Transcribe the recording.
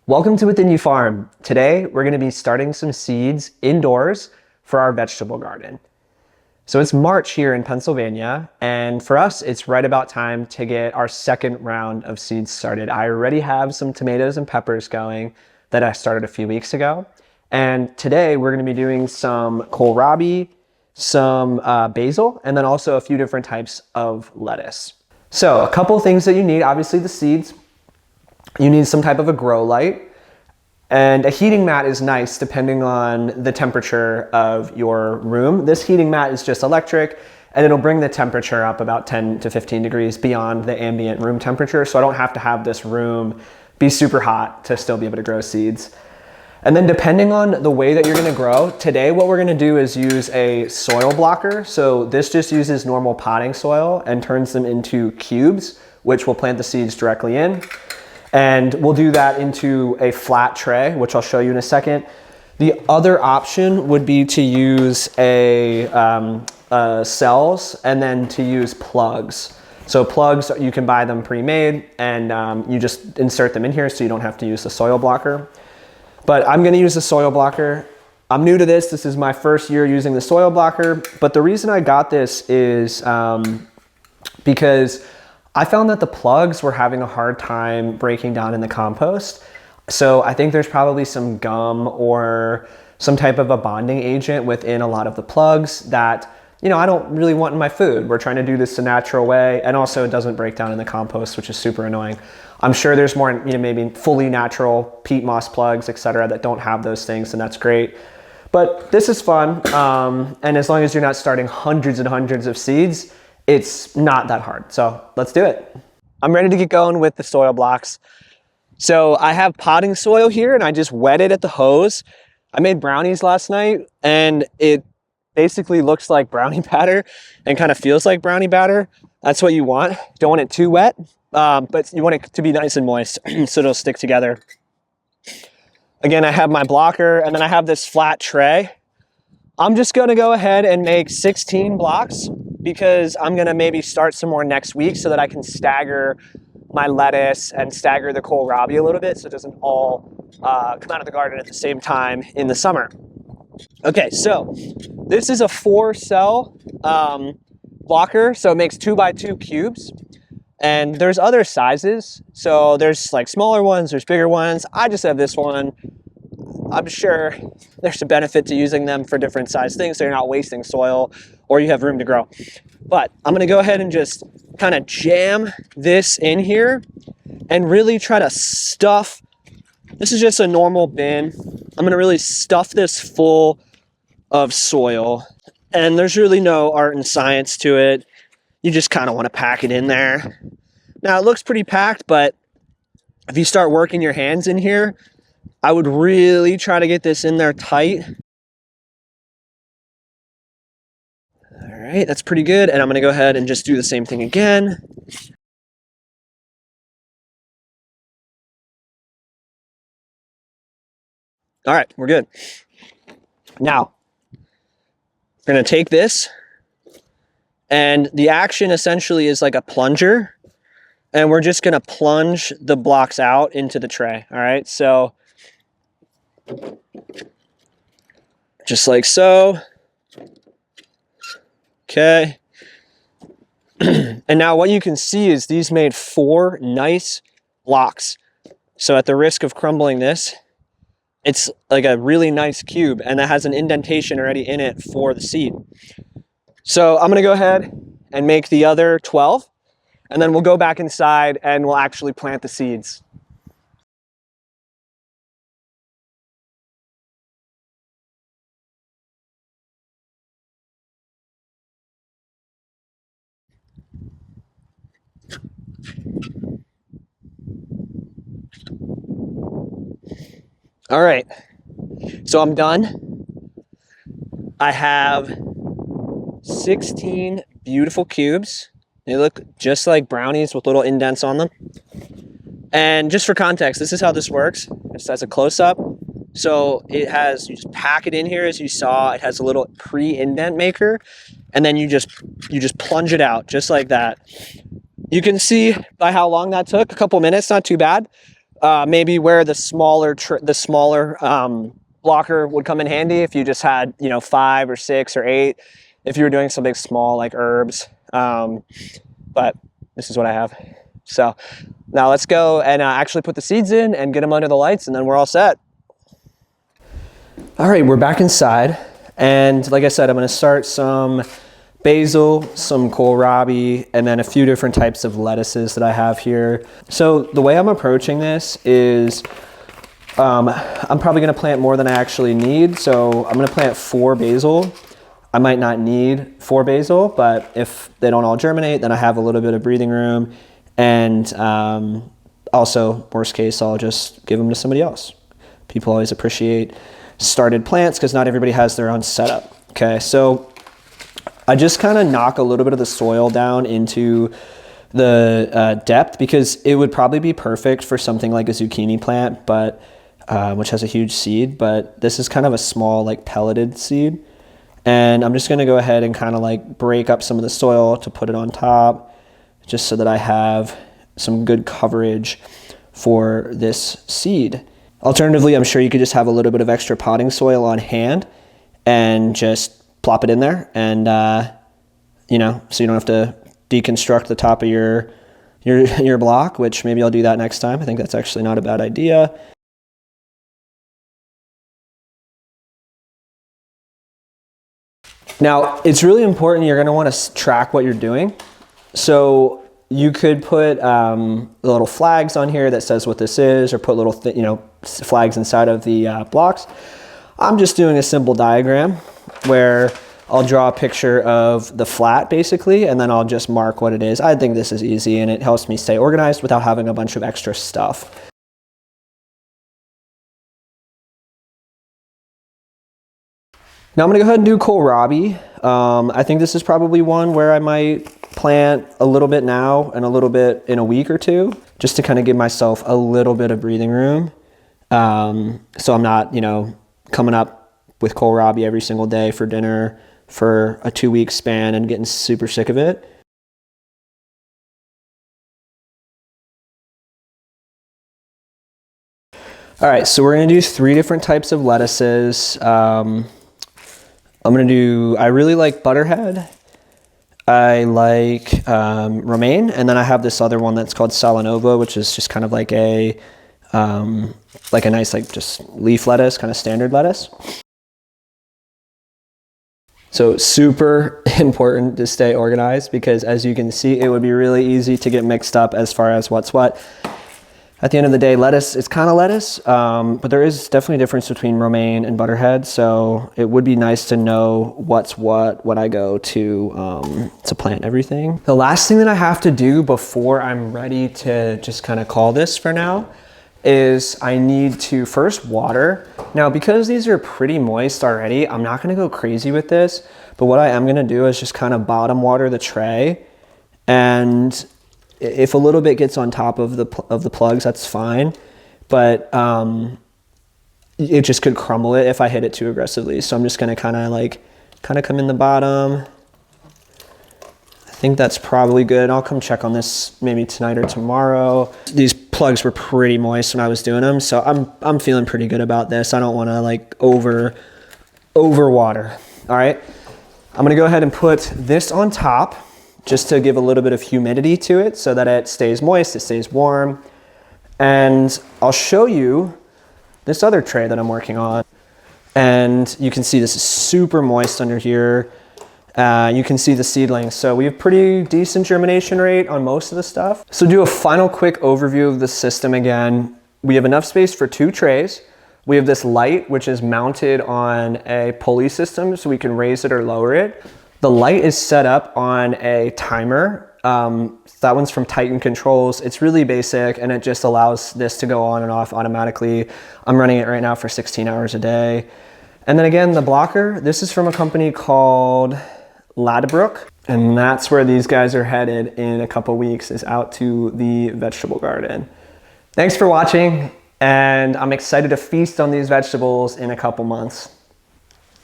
Welcome to Within You Farm. Today, we're going to be starting some seeds indoors for our vegetable garden. So it's March here in Pennsylvania, and for us, it's right about time to get our second round of seeds started. I already have some tomatoes and peppers going that I started a few weeks ago. And today, we're going to be doing some kohlrabi, some basil, and then also a few different types of lettuce. So a couple things that you need, obviously the seeds. You need some type of a grow light, and a heating mat is nice depending on the temperature of your room. This heating mat is just electric, and it'll bring the temperature up about 10 to 15 degrees beyond the ambient room temperature, so I don't have to have this room be super hot to still be able to grow seeds. And then depending on the way that you're gonna grow, today what we're gonna do is use a soil blocker. So this just uses normal potting soil and turns them into cubes, which we'll plant the seeds directly in. And we'll do that into a flat tray, which I'll show you in a second. The other option would be to use cells and then to use plugs. So plugs, you can buy them pre-made, and you just insert them in here so you don't have to use the soil blocker. But I'm gonna use the soil blocker. I'm new to this. This is my first year using the soil blocker. But the reason I got this is because I found that the plugs were having a hard time breaking down in the compost. So I think there's probably some gum or some type of a bonding agent within a lot of the plugs that, you know, I don't really want in my food. We're trying to do this a natural way, and also it doesn't break down in the compost, which is super annoying. I'm sure there's more, you know, maybe fully natural peat moss plugs, etc., that don't have those things, and that's great. But this is fun, and as long as you're not starting hundreds and hundreds of seeds, it's not that hard. So let's do it. I'm ready to get going with the soil blocks. So I have potting soil here, and I just wet it at the hose. I made brownies last night, and it basically looks like brownie batter and kind of feels like brownie batter. That's what you want. Don't want it too wet, but you want it to be nice and moist so it'll stick together. Again, I have my blocker, and then I have this flat tray. I'm just gonna go ahead and make 16 blocks because I'm gonna maybe start some more next week so that I can stagger my lettuce and stagger the kohlrabi a little bit so it doesn't all come out of the garden at the same time in the summer. Okay, so this is a 4-cell blocker, so it makes 2x2 cubes. And there's other sizes. So there's like smaller ones, there's bigger ones. I just have this one. I'm sure there's a benefit to using them for different size things so you're not wasting soil or you have room to grow. But I'm gonna go ahead and just kind of jam this in here and really try to stuff. This is just a normal bin. I'm gonna really stuff this full of soil, and there's really no art and science to it. You just kind of want to pack it in there. Now it looks pretty packed, but if you start working your hands in here, I would really try to get this in there tight. All right, that's pretty good. And I'm gonna go ahead and just do the same thing again. All right, we're good. Now, we're gonna take this, and the action essentially is like a plunger, and we're just gonna plunge the blocks out into the tray, all right? So, just like so. Okay. And now what you can see is these made 4 nice blocks. So at the risk of crumbling this, it's like a really nice cube, and that has an indentation already in it for the seed. So I'm gonna go ahead and make the other 12, and then we'll go back inside and we'll actually plant the seeds. All right, so I'm done. I have 16 beautiful cubes. They look just like brownies with little indents on them. And just for context, this is how this works. Just as a close-up. So it has, you just pack it in here as you saw. It has a little pre-indent maker, and then you just plunge it out just like that. You can see by how long that took, a couple minutes, not too bad. maybe where the smaller blocker would come in handy if you just had, you know, 5 or 6 or 8, if you were doing something small like herbs. But this is what I have. So now let's go and actually put the seeds in and get them under the lights, and then we're all set. All right, we're back inside. And like I said, I'm gonna start some basil, some kohlrabi, and then a few different types of lettuces that I have here. So the way I'm approaching this is I'm probably gonna plant more than I actually need. So I'm gonna plant 4 basil. I might not need 4 basil, but if they don't all germinate, then I have a little bit of breathing room. And also, worst case, I'll just give them to somebody else. People always appreciate started plants because not everybody has their own setup. Okay, so I just kind of knock a little bit of the soil down into the depth because it would probably be perfect for something like a zucchini plant, but which has a huge seed, but this is kind of a small like pelleted seed. And I'm just gonna go ahead and kind of like break up some of the soil to put it on top, just so that I have some good coverage for this seed. Alternatively, I'm sure you could just have a little bit of extra potting soil on hand and just plop it in there, and you know, so you don't have to deconstruct the top of your block, which maybe I'll do that next time. I think that's actually not a bad idea. Now, it's really important, you're gonna wanna track what you're doing. So you could put little flags on here that says what this is, or put little flags inside of the blocks. I'm just doing a simple diagram where I'll draw a picture of the flat basically, and then I'll just mark what it is. I think this is easy and it helps me stay organized without having a bunch of extra stuff. Now I'm gonna go ahead and do kohlrabi. I think this is probably one where I might plant a little bit now and a little bit in a week or two, just to kind of give myself a little bit of breathing room. So I'm not, you know, coming up with kohlrabi every single day for dinner for a 2-week span and getting super sick of it. All right, so we're gonna do 3 different types of lettuces. I really like butterhead. I like romaine, and then I have this other one that's called salanova, which is just kind of like a nice like just leaf lettuce, kind of standard lettuce. So super important to stay organized because as you can see, it would be really easy to get mixed up as far as what's what. At the end of the day, lettuce is kind of lettuce, but there is definitely a difference between romaine and butterhead. So it would be nice to know what's what when I go to plant everything. The last thing that I have to do before I'm ready to just kind of call this for now is I need to first water. Now, because these are pretty moist already, I'm not gonna go crazy with this, but what I am gonna do is just kind of bottom water the tray, and if a little bit gets on top of the plugs, that's fine, but it just could crumble it if I hit it too aggressively. So I'm just gonna kind of come in the bottom. I think that's probably good. I'll come check on this maybe tonight or tomorrow. These plugs were pretty moist when I was doing them, so I'm feeling pretty good about this. I don't want to like over water. All right, I'm gonna go ahead and put this on top, just to give a little bit of humidity to it so that it stays moist, it stays warm. And I'll show you this other tray that I'm working on. And you can see this is super moist under here. You can see the seedlings. So we have pretty decent germination rate on most of the stuff. So do a final quick overview of the system again. We have enough space for 2 trays. We have this light, which is mounted on a pulley system so we can raise it or lower it. The light is set up on a timer. That one's from Titan Controls. It's really basic and it just allows this to go on and off automatically. I'm running it right now for 16 hours a day. And then again, the blocker, this is from a company called Ladbrokes, and that's where these guys are headed in a couple weeks, is out to the vegetable garden. Thanks for watching, and I'm excited to feast on these vegetables in a couple months.